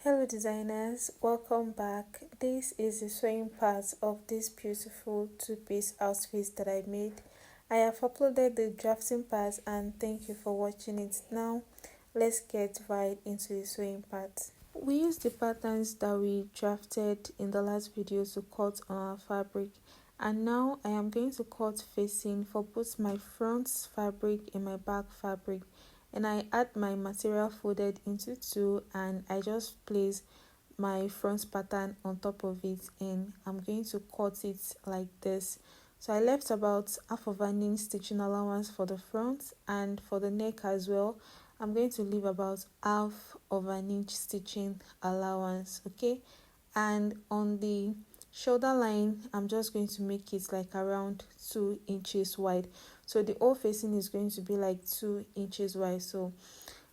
Hello designers, welcome back. This is the sewing part of this beautiful two-piece outfit that I made. I have uploaded the drafting part and thank you for watching it. Now let's get right into the sewing part. We used the patterns that we drafted in the last video to cut on our fabric, and now I am going to cut facing for both my front fabric and my back fabric. And I add my material folded into two, and I just place my front pattern on top of it, and I'm going to cut it like this. So I left about half of an inch stitching allowance for the front, and for the neck as well I'm going to leave about half of an inch stitching allowance. Okay, and on the shoulder line I'm just going to make it like around 2 inches wide, so the whole facing is going to be like 2 inches wide. So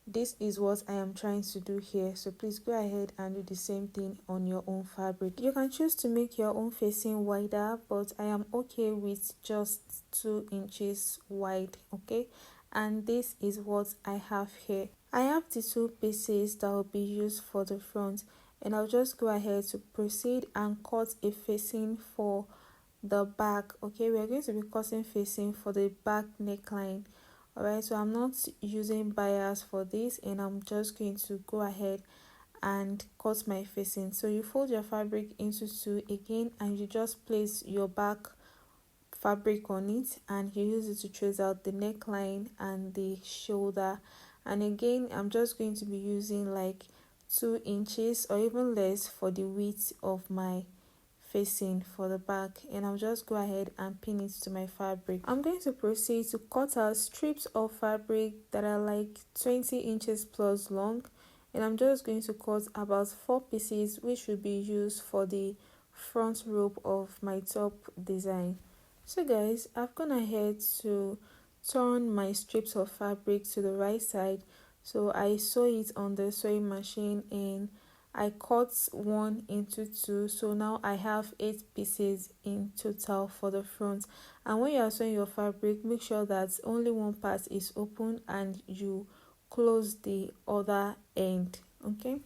this is what I am trying to do here, so please go ahead and do the same thing on your own fabric. You can choose to make your own facing wider, but I am okay with just 2 inches wide. Okay, and this is what I have here. I have the 2 pieces that will be used for the front, and I'll just go ahead to proceed and cut a facing for the back. Okay, we are going to be cutting facing for the back neckline. Alright, so I'm not using bias for this, and I'm just going to go ahead and cut my facing. So you fold your fabric into two again, and you just place your back fabric on it, and you use it to trace out the neckline and the shoulder. And again, I'm just going to be using like 2 inches or even less for the width of my facing for the back, and I'll just go ahead and pin it to my fabric. I'm going to proceed to cut out strips of fabric that are like 20 inches plus long, and I'm just going to cut about 4 pieces which will be used for the front rope of my top design. So guys, I've gone ahead to turn my strips of fabric to the right side, so I sew it on the sewing machine, and I cut one into two, so now I have 8 pieces in total for the front. And when you are sewing your fabric, make sure that only one part is open and you close the other end. Okay,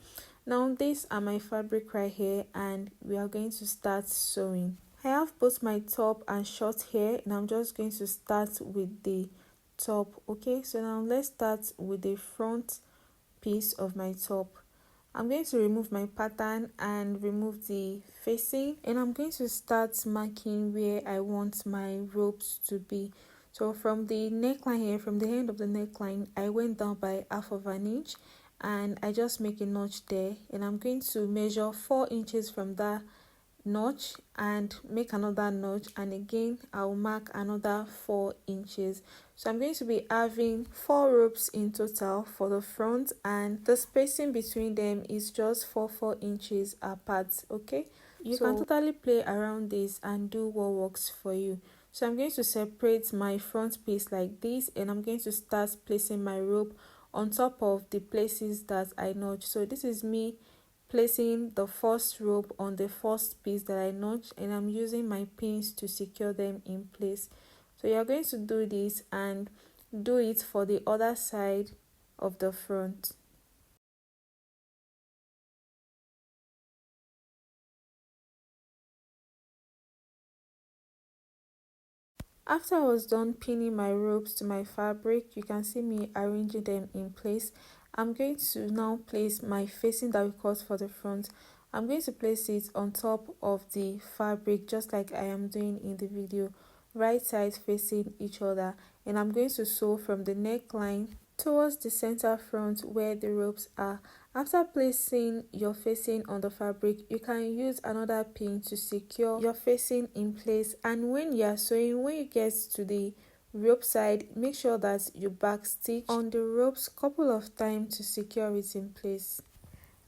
now these are my fabric right here, and we are going to start sewing. I have both my top and short hair, and I'm just going to start with the top. Okay, so now let's start with the front piece of my top. I'm going to remove my pattern and remove the facing, and I'm going to start marking where I want my ropes to be. So from the neckline here, from the end of the neckline, I went down by half of an inch, and I just make a notch there, and I'm going to measure 4 inches from that notch and make another notch, and again I'll mark another 4 inches. So I'm going to be having 4 ropes in total for the front, and the spacing between them is just 4 inches apart. Okay, you can totally play around this and do what works for you. So I'm going to separate my front piece like this, and I'm going to start placing my rope on top of the places that I notch. So this is me placing the first rope on the first piece that I notched, and I'm using my pins to secure them in place. So you're going to do this and do it for the other side of the front. After I was done pinning my ropes to my fabric, you can see me arranging them in place. I'm going to now place my facing that we cut for the front. I'm going to place it on top of the fabric just like I am doing in the video, right sides facing each other, and I'm going to sew from the neckline towards the center front where the ropes are. After placing your facing on the fabric, you can use another pin to secure your facing in place, and when you are sewing, when you get to the rope side, make sure that you back stitch on the ropes a couple of times to secure it in place.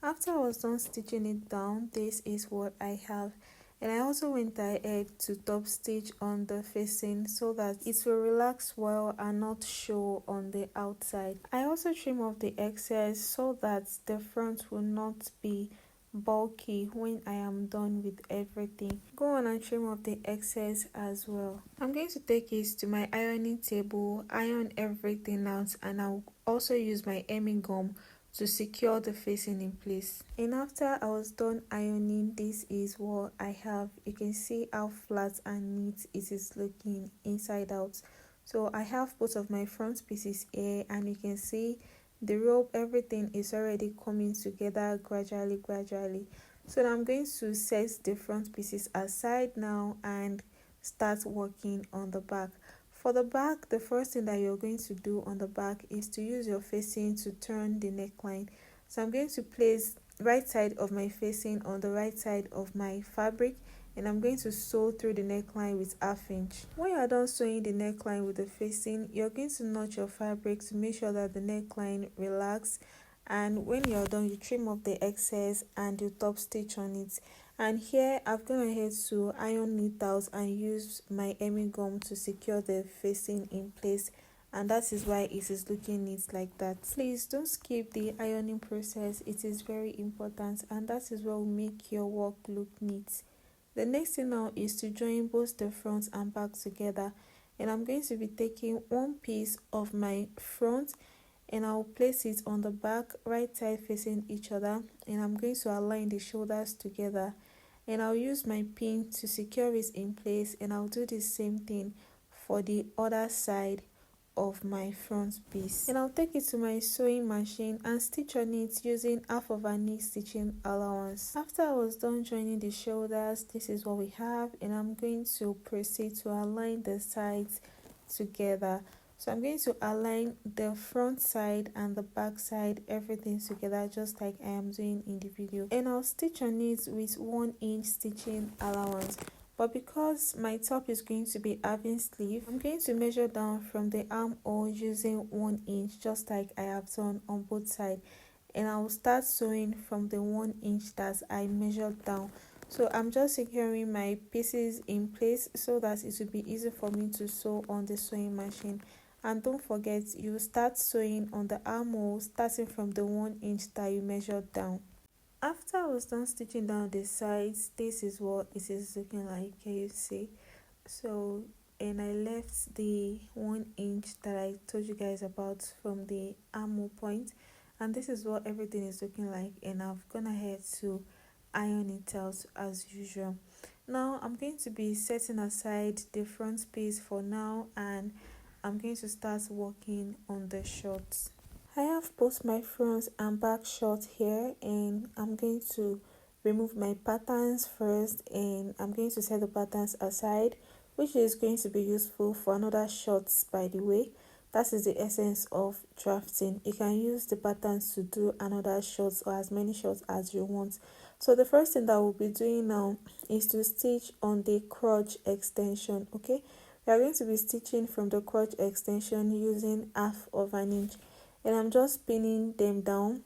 After I was done stitching it down, this is what I have, and I also went ahead to top stitch on the facing so that it will relax well and not show on the outside. I also trim off the excess so that the front will not be bulky when I am done with everything. Go on and trim off the excess as well. I'm going to take it to my ironing table, iron everything out, and I'll also use my hemming gum to secure the facing in place. And after I was done ironing, this is what I have. You can see how flat and neat it is looking inside out. So I have both of my front pieces here, and you can see the rope, everything is already coming together gradually. So now I'm going to set the front pieces aside now and start working on the back. For the back, the first thing that you're going to do on the back is to use your facing to turn the neckline. So I'm going to place right side of my facing on the right side of my fabric, and I'm going to sew through the neckline with 1/2 inch. When you are done sewing the neckline with the facing, you're going to notch your fabric to make sure that the neckline relax, and when you're done, you trim off the excess and you top stitch on it. And here I've gone ahead to iron it out and use my hemming gum to secure the facing in place, and that is why it is looking neat like that. Please don't skip the ironing process, it is very important, and that is what will make your work look neat. The next thing now is to join both the front and back together, and I'm going to be taking one piece of my front and I'll place it on the back, right side facing each other, and I'm going to align the shoulders together, and I'll use my pin to secure it in place, and I'll do the same thing for the other side of my front piece. And I'll take it to my sewing machine and stitch on it using 1/2 of a knee stitching allowance. After I was done joining the shoulders, this is what we have, and I'm going to proceed to align the sides together. So I'm going to align the front side and the back side, everything together, just like I am doing in the video, and I'll stitch on it with 1 inch stitching allowance. But because my top is going to be having sleeve, I'm going to measure down from the armhole using 1 inch, just like I have done on both sides, and I will start sewing from the 1 inch that I measured down. So I'm just securing my pieces in place so that it will be easy for me to sew on the sewing machine. And don't forget, you start sewing on the armhole starting from the 1 inch that you measured down. After I was done stitching down the sides, this is what it is looking like. Can you see? So, and I left the 1 inch that I told you guys about from the armhole point, and this is what everything is looking like, and I've gone ahead to iron it out as usual. Now I'm going to be setting aside the front piece for now, and I'm going to start working on the shorts. I have both my front and back shorts here, and I'm going to remove my patterns first, and I'm going to set the patterns aside, which is going to be useful for another shorts, by the way. That is the essence of drafting. You can use the patterns to do another shorts or as many shorts as you want. So the first thing that we'll be doing now is to stitch on the crotch extension. Okay, we are going to be stitching from the crotch extension using 1/2 of an inch, and I'm just pinning them down.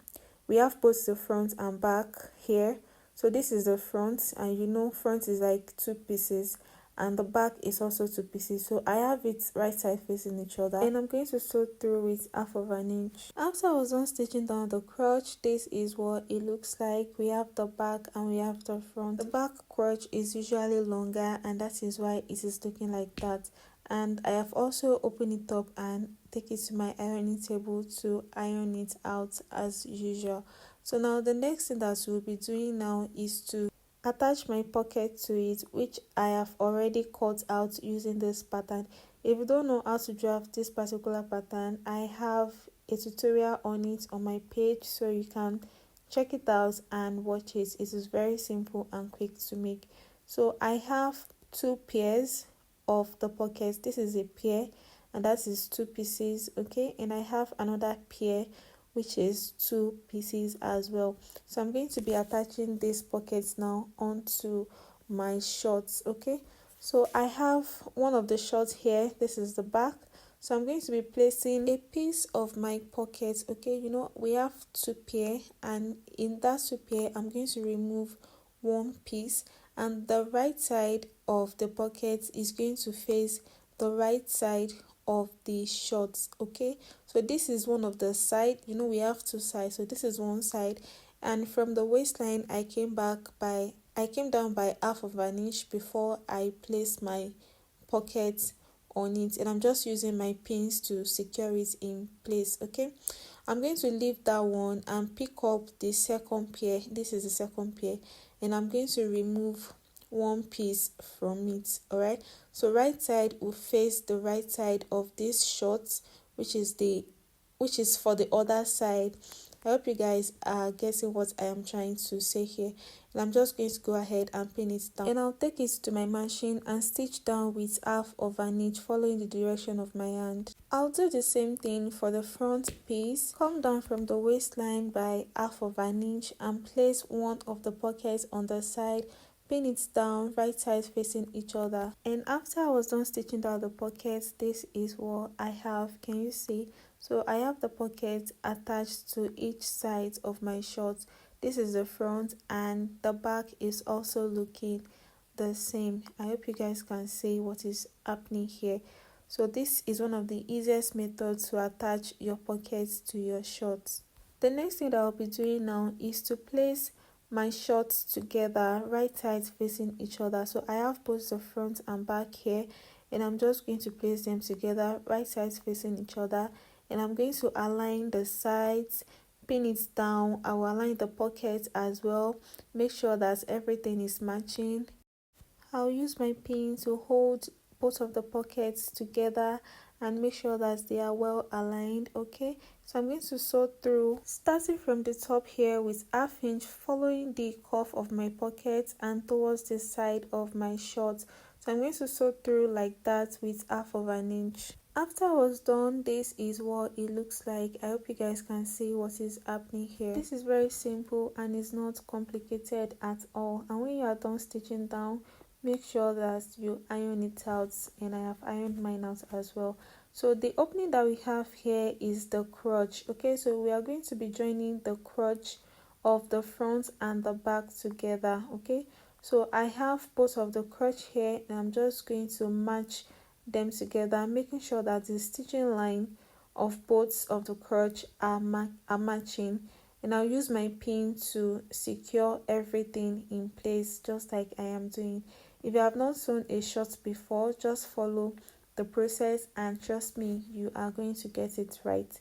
We have both the front and back here. So this is the front, and you know front is like 2 pieces, and the back is also 2 pieces. So I have it right side facing each other, and I'm going to sew through with 1/2 of an inch. After I was done stitching down the crotch, this is what it looks like. We have the back and we have the front. The back crotch is usually longer, and that is why it is looking like that. And I have also opened it up and take it to my ironing table to iron it out as usual. So now the next thing that we'll be doing now is to attach my pocket to it, which I have already cut out using this pattern. If you don't know how to draft this particular pattern, I have a tutorial on it on my page, so you can check it out and watch it. It is very simple and quick to make. So I have 2 pairs of the pockets. This is a pair, and that is 2 pieces. Okay, and I have another pair which is 2 pieces as well. So I'm going to be attaching these pockets now onto my shorts. Okay, so I have one of the shorts here. This is the back, so I'm going to be placing a piece of my pocket. Okay, you know we have 2 pair, and in that 2 pair I'm going to remove 1 piece, and the right side of the pocket is going to face the right side of the shorts. Okay, so this is one of the side. You know we have 2 sides, so this is one side, and from the waistline I came down by 1/2 of an inch before I placed my pocket on it, and I'm just using my pins to secure it in place. Okay, I'm going to leave that one and pick up the second pair. This is the second pair, and I'm going to remove one piece from it. All right, so right side will face the right side of this short, which is for the other side. I hope you guys are getting what I am trying to say here. And I'm just going to go ahead and pin it down, and I'll take it to my machine and stitch down with half of an inch following the direction of my hand. I'll do the same thing for the front piece. Come down from the waistline by half of an inch and place one of the pockets on the side, pin it down, right sides facing each other. And after I was done stitching down the pockets, this is what I have. Can you see? So I have the pockets attached to each side of my shorts. This is the front, and the back is also looking the same. I hope you guys can see what is happening here. So this is one of the easiest methods to attach your pockets to your shorts. The next thing that I'll be doing now is to place my shorts together, right sides facing each other. So I have both the front and back here, and I'm just going to place them together, right sides facing each other, and I'm going to align the sides, pin it down. I will align the pockets as well, make sure that everything is matching. I'll use my pin to hold both of the pockets together and make sure that they are well aligned. Okay, so I'm going to sew through, starting from the top here with half inch, following the curve of my pocket and towards the side of my shorts. So I'm going to sew through like that with half of an inch. After I was done, this is what it looks like. I hope you guys can see what is happening here. This is very simple and is not complicated at all. And when you are done stitching down, make sure that you iron it out, and I have ironed mine out as well. So the opening that we have here is the crotch. Okay, so we are going to be joining the crotch of the front and the back together. Okay, so I have both of the crotch here, and I'm just going to match them together, making sure that the stitching line of both of the crotch are matching. And I'll use my pin to secure everything in place, just like I am doing. If you have not sewn a short before, just follow the process and trust me, you are going to get it right.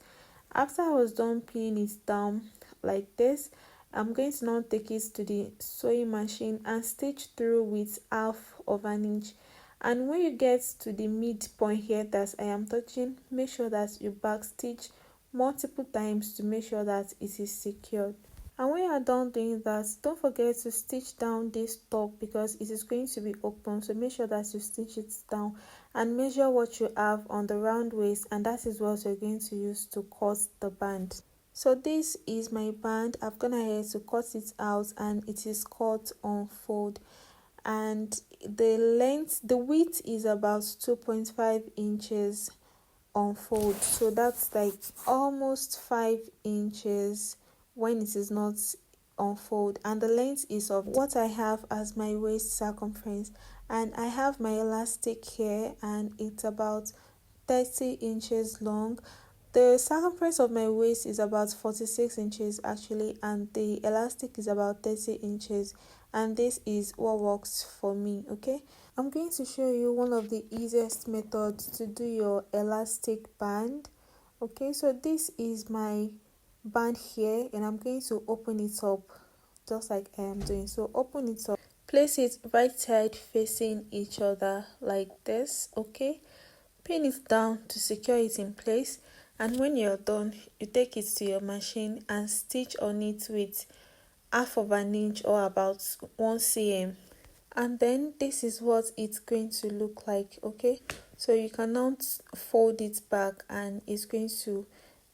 After I was done pinning it down like this, I'm going to now take it to the sewing machine and stitch through with half of an inch. And when you get to the midpoint here that I am touching, make sure that you back stitch multiple times to make sure that it is secured. And when you are done doing that, don't forget to stitch down this top because it is going to be open. So make sure that you stitch it down and measure what you have on the round waist, and that is what you're going to use to cut the band. So this is my band. I've gone ahead to cut it out, and it is cut on fold. And the width is about 2.5 inches on fold. So that's like almost 5 inches when it is not on fold, and the length is of what I have as my waist circumference. And I have my elastic here, and it's about 30 inches long. The circumference of my waist is about 46 inches actually, and the elastic is about 30 inches, and this is what works for me. Okay, I'm going to show you one of the easiest methods to do your elastic band. Okay, so this is my band here, and I'm going to open it up just like I am doing. So open it up, place it right side facing each other like this. Okay, pin it down to secure it in place, and when you're done, you take it to your machine and stitch on it with half of an inch or about 1 cm. And then this is what it's going to look like. Okay, so you cannot fold it back, and it's going to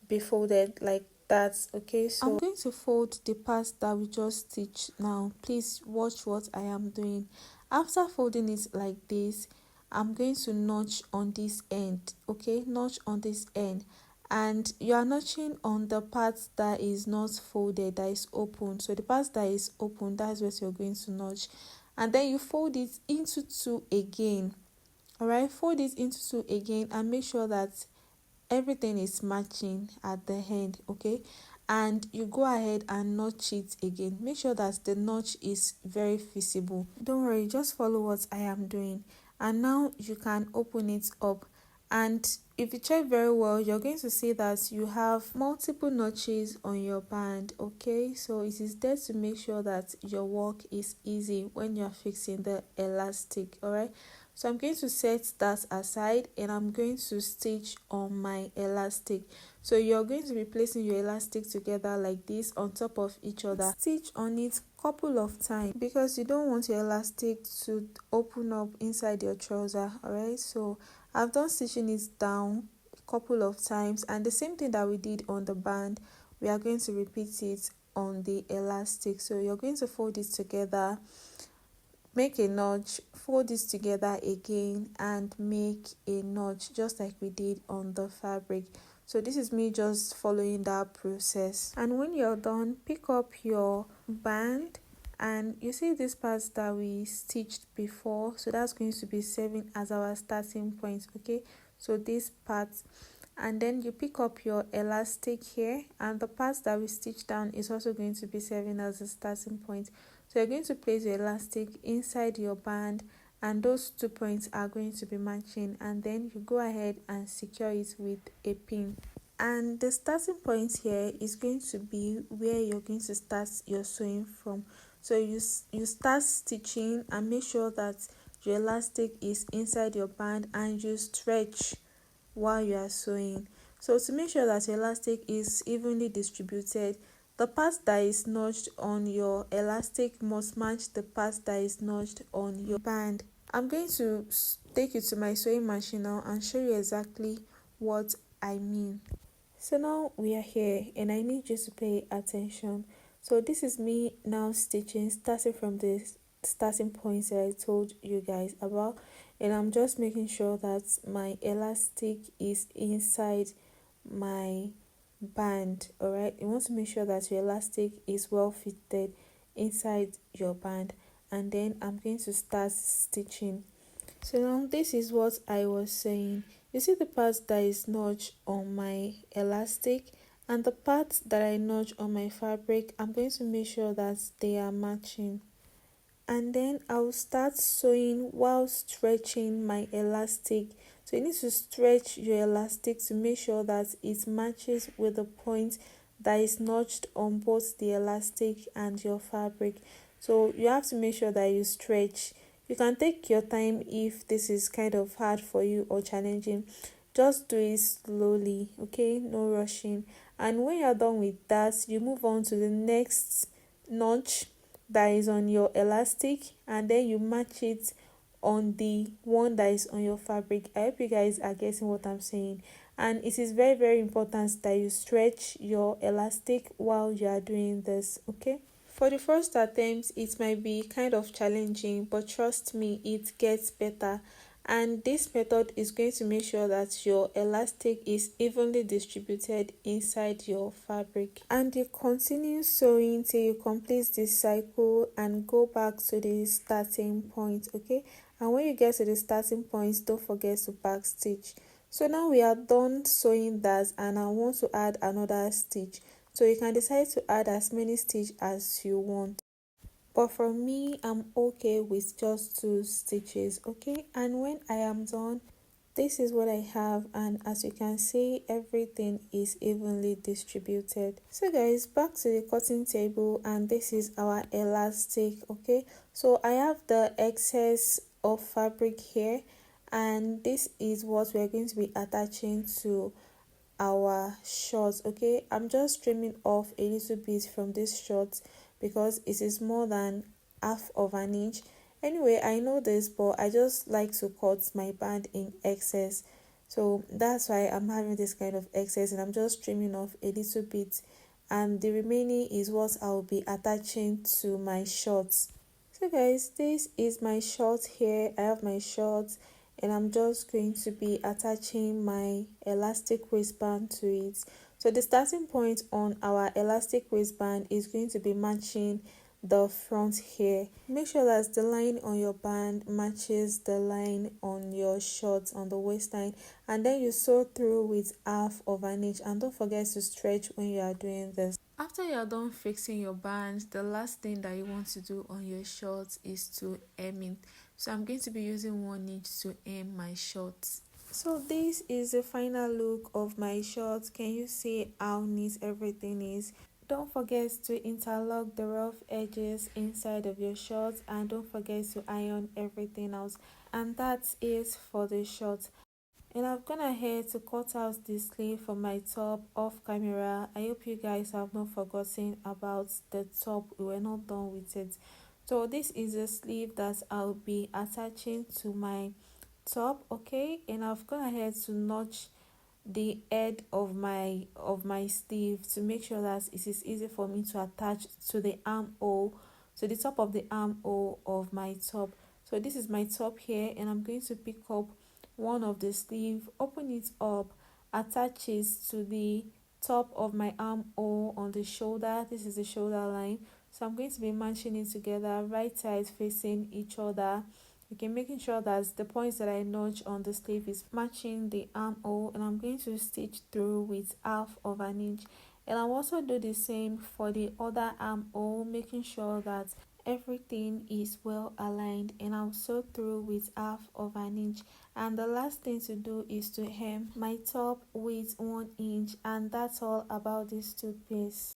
be folded like that. Okay, so I'm going to fold the parts that we just stitched now. Please watch what I am doing. After folding it like this, I'm going to notch on this end. Okay, notch on this end, and you are notching on the part that is not folded, that is open. So the part that is open, that's what you're going to notch, and then you fold it into 2 again. All right, fold it into 2 again and make sure that everything is matching at the end. Okay, and you go ahead and notch it again. Make sure that the notch is very visible. Don't worry, just follow what I am doing. and now you can open it up. And if you check very well, you're going to see that you have multiple notches on your band. Okay, so it is there to make sure that your work is easy when you're fixing the elastic. All right, so I'm going to set that aside and I'm going to stitch on my elastic. So you're going to be placing your elastic together like this on top of each other. Stitch on it couple of times because you don't want your elastic to open up inside your trouser. All right, so I've done stitching it down a couple of times, and the same thing that we did on the band, we are going to repeat it on the elastic. So you're going to fold it together, make a notch, fold this together again and make a notch just like we did on the fabric. So this is me just following that process. And when you're done, pick up your band and you see this part that we stitched before, so that's going to be serving as our starting point. Okay, so this part, and then you pick up your elastic here, and the part that we stitched down is also going to be serving as a starting point. So you're going to place your elastic inside your band, and those 2 points are going to be matching, and then you go ahead and secure it with a pin. And the starting point here is going to be where you're going to start your sewing from. So you start stitching and make sure that your elastic is inside your band, and you stretch while you are sewing. So to make sure that your elastic is evenly distributed, the part that is notched on your elastic must match the part that is notched on your band. I'm going to take you to my sewing machine now and show you exactly what I mean. So now we are here and I need you to pay attention. So this is me now stitching, starting from the starting points that I told you guys about, and I'm just making sure that my elastic is inside my band. All right, you want to make sure that your elastic is well fitted inside your band, and then I'm going to start stitching. So now this is what I was saying. You see the part that is notched on my elastic and the part that I notch on my fabric. I'm going to make sure that they are matching, and then I'll start sewing while stretching my elastic. So you need to stretch your elastic to make sure that it matches with the point that is notched on both the elastic and your fabric. So you have to make sure that you stretch. You can take your time if this is kind of hard for you or challenging. Just do it slowly, okay? No rushing. And when you're done with that, you move on to the next notch that is on your elastic, and then you match it on the one that is on your fabric. I hope you guys are getting what I'm saying. And it is very, very important that you stretch your elastic while you are doing this, okay? For the first attempt, it might be kind of challenging, but trust me, it gets better. And this method is going to make sure that your elastic is evenly distributed inside your fabric. And you continue sewing till you complete this cycle and go back to the starting point, okay? And when you get to the starting point, don't forget to back stitch. So now we are done sewing that, and I want to add another stitch. So you can decide to add as many stitches as you want, but for me, I'm okay with just 2 stitches, okay? And when I am done, this is what I have, and as you can see, everything is evenly distributed. So guys, back to the cutting table, and this is our elastic, okay? So I have the excess of fabric here, and this is what we are going to be attaching to our shorts, okay? I'm just trimming off a little bit from this short because it is more than half of an inch. Anyway, I know this, but I just like to cut my band in excess, so that's why I'm having this kind of excess, and I'm just trimming off a little bit, and the remaining is what I'll be attaching to my shorts. So guys, this is my short here. I have my shorts, and I'm just going to be attaching my elastic waistband to it. So the starting point on our elastic waistband is going to be matching the front here. Make sure that the line on your band matches the line on your shorts on the waistline, and then you sew through with half of an inch, and don't forget to stretch when you are doing this. After you're done fixing your band, the last thing that you want to do on your shorts is to hem it. So I'm going to be using 1 inch to hem my shorts. So this is the final look of my shorts. Can you see how neat everything is? Don't forget to interlock the rough edges inside of your shorts, and don't forget to iron everything out. And that is for the shorts. And I've gone ahead to cut out the sleeve for my top off camera. I hope you guys have not forgotten about the top. We were not done with it. So this is a sleeve that I'll be attaching to my top, okay? And I've gone ahead to notch the head of my sleeve to make sure that it is easy for me to attach to the armhole, to the top of the armhole of my top. So this is my top here, and I'm going to pick up one of the sleeve, open it up, attach it to the top of my armhole on the shoulder. This is the shoulder line, so I'm going to be matching it together, right sides facing each other. Okay, making sure that the points that I notch on the sleeve is matching the armhole, and I'm going to stitch through with 1/2 inch. And I'll also do the same for the other armhole, making sure that everything is well aligned, and I'll sew through with 1/2 inch. And the last thing to do is to hem my top with 1 inch, and that's all about this 2 piece.